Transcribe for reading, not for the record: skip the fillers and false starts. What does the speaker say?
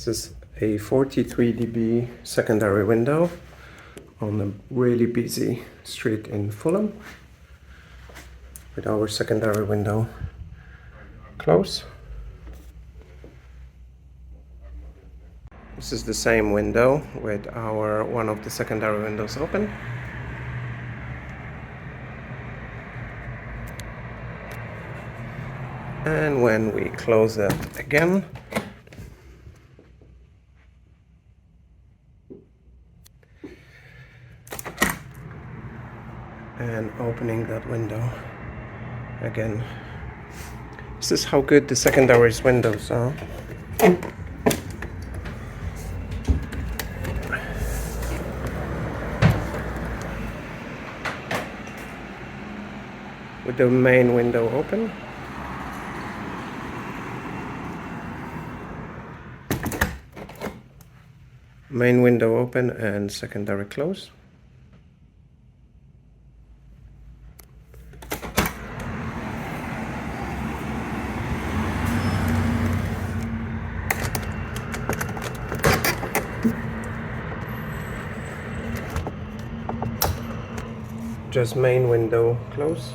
This is a 43 dB secondary window on a really busy street in Fulham, with our secondary window closed. This is the same window with one of the secondary windows open. And when we close it again, and opening that window again, this is how good the secondary windows are. With the main window open. Main window open and secondary closed. Just main window closed.